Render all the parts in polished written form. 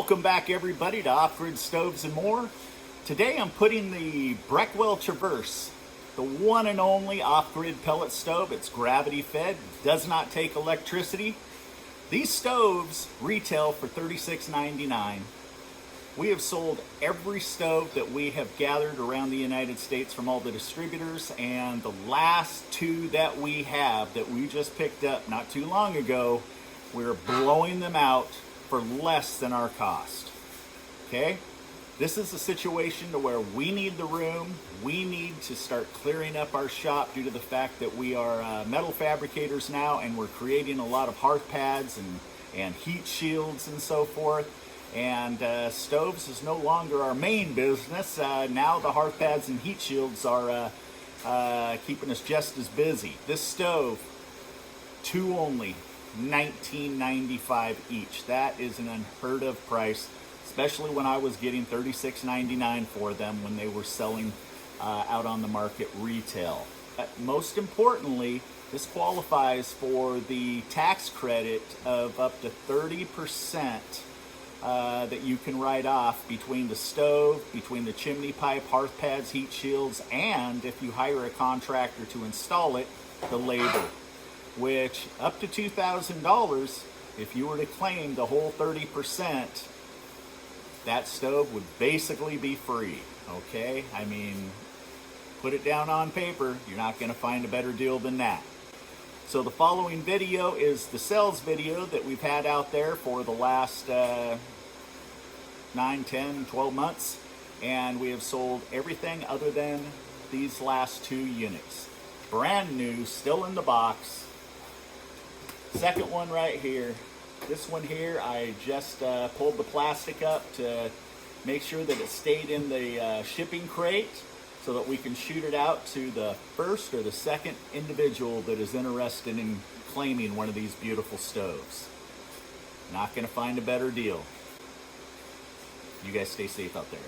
Welcome back everybody to Off-Grid Stoves and More. Today I'm putting the Breckwell Traverse, the one and only off-grid pellet stove. It's gravity fed, does not take electricity. These stoves retail for $36.99. We have sold every stove that we have gathered around the United States from all the distributors, and the last two that we have that we just picked up not too long ago, we're blowing them out for less than our cost. Okay? This is a situation to where we need the room. We need to start clearing up our shop due to the fact that we are metal fabricators now, and we're creating a lot of hearth pads and heat shields and so forth. And stoves is no longer our main business. Now the hearth pads and heat shields are keeping us just as busy. This stove, two only, $19.95 each. That is an unheard of price, especially when I was getting $36.99 for them when they were selling out on the market retail. Most importantly, this qualifies for the tax credit of up to 30% that you can write off between the stove, between the chimney pipe, hearth pads, heat shields, and if you hire a contractor to install it, the labor, which up to $2,000, if you were to claim the whole 30%, that stove would basically be free, okay? I mean, put it down on paper, you're not gonna find a better deal than that. So the following video is the sales video that we've had out there for the last 9, 10, 12 months, and we have sold everything other than these last two units. Brand new, still in the box. Second one right here. This one here, I just pulled the plastic up to make sure that it stayed in the shipping crate so that we can shoot it out to the first or the second individual that is interested in claiming one of these beautiful stoves. Not gonna find a better deal. You guys stay safe out there.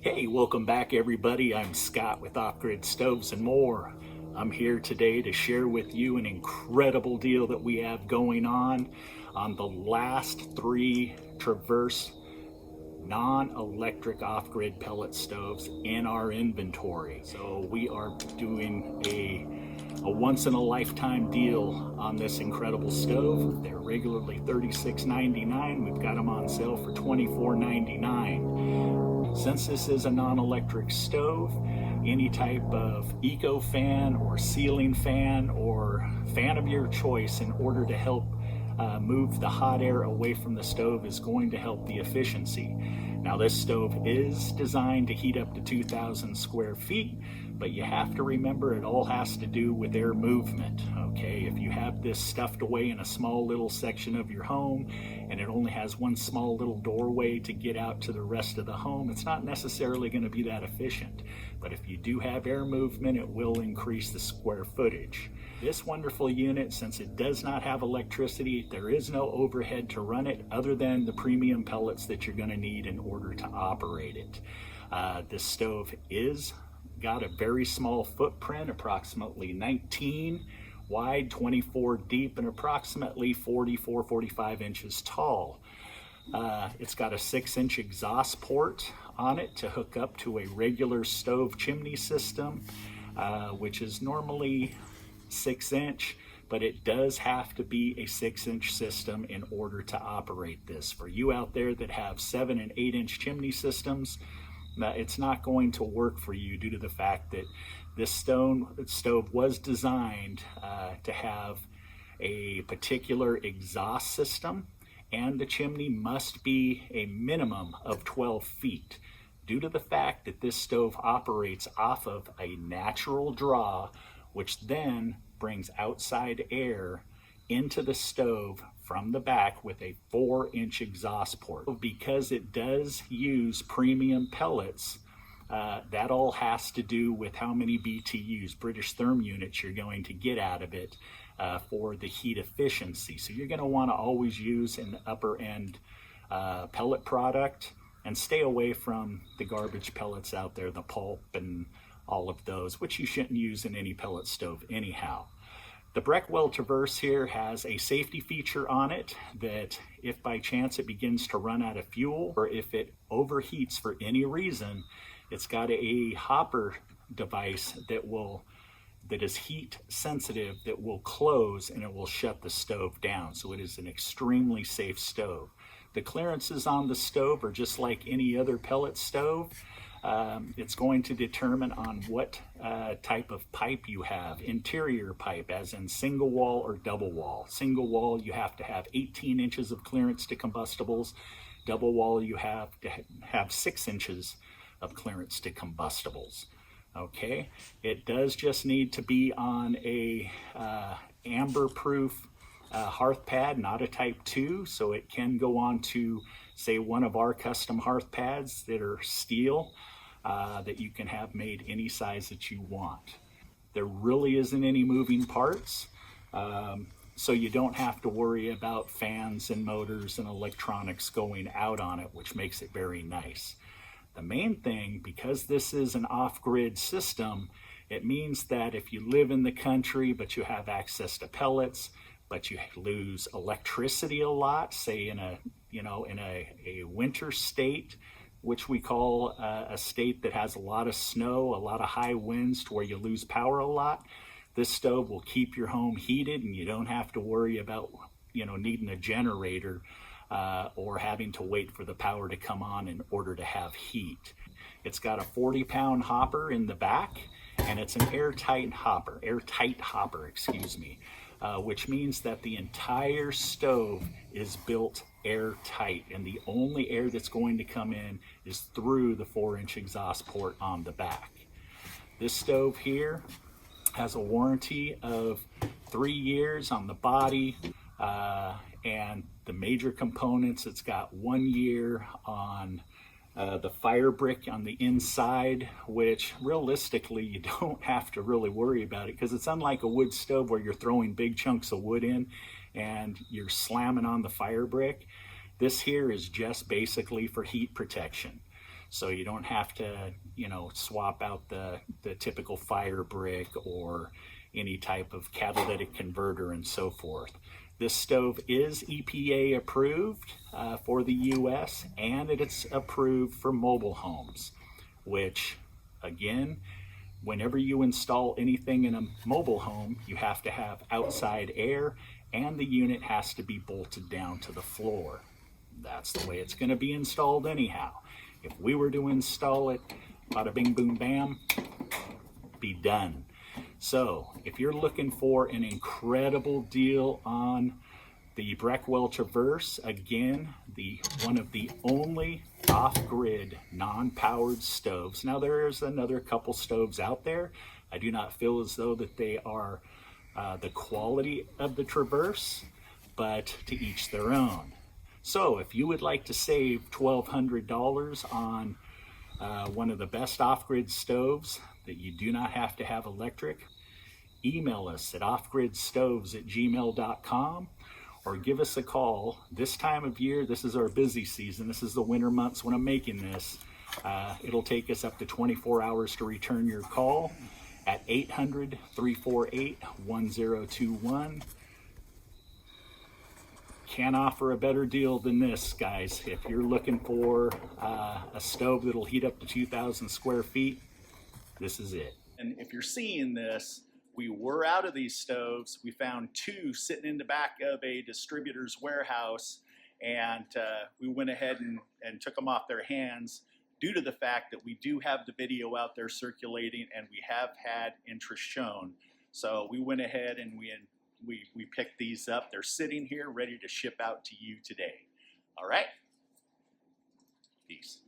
Hey, welcome back everybody. I'm Scott with Off-Grid Stoves and More. I'm here today to share with you an incredible deal that we have going on the last three Traverse non-electric off-grid pellet stoves in our inventory. So we are doing a once-in-a-lifetime deal on this incredible stove. They're regularly $36.99. We've got them on sale for $24.99. Since this is a non-electric stove, any type of eco fan or ceiling fan or fan of your choice in order to help move the hot air away from the stove is going to help the efficiency. Now this stove is designed to heat up to 2,000 square feet, but you have to remember it all has to do with air movement, okay? If you have this stuffed away in a small little section of your home and it only has one small little doorway to get out to the rest of the home, it's not necessarily going to be that efficient. But if you do have air movement, it will increase the square footage. This wonderful unit, since it does not have electricity, there is no overhead to run it other than the premium pellets that you're going to need in order to operate it. This stove is got a very small footprint, approximately 19 wide, 24 deep, and approximately 45 inches tall. It's got a 6-inch exhaust port on it to hook up to a regular stove chimney system, which is normally 6-inch, but it does have to be a 6-inch system in order to operate this. For you out there that have 7 and 8-inch chimney systems, it's not going to work for you due to the fact that this stove was designed to have a particular exhaust system, and the chimney must be a minimum of 12 feet. Due to the fact that this stove operates off of a natural draw, which then brings outside air into the stove from the back with a 4-inch exhaust port. Because it does use premium pellets, that all has to do with how many BTUs, British therm units, you're going to get out of it for the heat efficiency. So you're going to want to always use an upper end pellet product and stay away from the garbage pellets out there, the pulp and all of those, which you shouldn't use in any pellet stove anyhow. The Breckwell Traverse here has a safety feature on it that if by chance it begins to run out of fuel, or if it overheats for any reason, it's got a hopper device that is heat sensitive, that will close and it will shut the stove down. So it is an extremely safe stove. The clearances on the stove are just like any other pellet stove. It's going to determine on what type of pipe you have. Interior pipe, as in single wall or double wall. Single wall, you have to have 18 inches of clearance to combustibles. Double wall, you have to have 6 inches of clearance to combustibles. Okay, it does just need to be on a amber-proof hearth pad, not a type 2, so it can go on to, say, one of our custom hearth pads that are steel, that you can have made any size that you want. There really isn't any moving parts, so you don't have to worry about fans and motors and electronics going out on it, which makes it very nice. The main thing, because this is an off-grid system, it means that if you live in the country but you have access to pellets, but you lose electricity a lot, say in a winter state, which we call a state that has a lot of snow, a lot of high winds to where you lose power a lot, this stove will keep your home heated and you don't have to worry about needing a generator or having to wait for the power to come on in order to have heat. It's got a 40-pound hopper in the back, and it's an airtight hopper, which means that the entire stove is built airtight, and the only air that's going to come in is through the 4-inch exhaust port on the back. This stove here has a warranty of 3 years on the body, and the major components, it's got 1 year on the fire brick on the inside, which realistically you don't have to really worry about it, because it's unlike a wood stove where you're throwing big chunks of wood in and you're slamming on the fire brick. This here is just basically for heat protection. So you don't have to, swap out the typical fire brick or any type of catalytic converter and so forth. This stove is EPA approved for the US, and it's approved for mobile homes, which, again, whenever you install anything in a mobile home, you have to have outside air, and the unit has to be bolted down to the floor. That's the way it's going to be installed anyhow. If we were to install it, bada bing boom bam, be done. So if you're looking for an incredible deal on the Breckwell Traverse, again, one of the only off-grid non-powered stoves. Now there's another couple stoves out there. I do not feel as though that they are the quality of the Traverse, but to each their own. So if you would like to save $1,200 on one of the best off-grid stoves that you do not have to have electric, email us at offgridstoves@gmail.com or give us a call. This time of year, this is our busy season. This is the winter months when I'm making this. It'll take us up to 24 hours to return your call at 800-348-1021. Can't offer a better deal than this, guys. If you're looking for a stove that'll heat up to 2,000 square feet, this is it. And if you're seeing this, we were out of these stoves. We found 2 sitting in the back of a distributor's warehouse, and we went ahead and took them off their hands due to the fact that we do have the video out there circulating and we have had interest shown. So we went ahead and we picked these up. They're sitting here ready to ship out to you today. All right? Peace.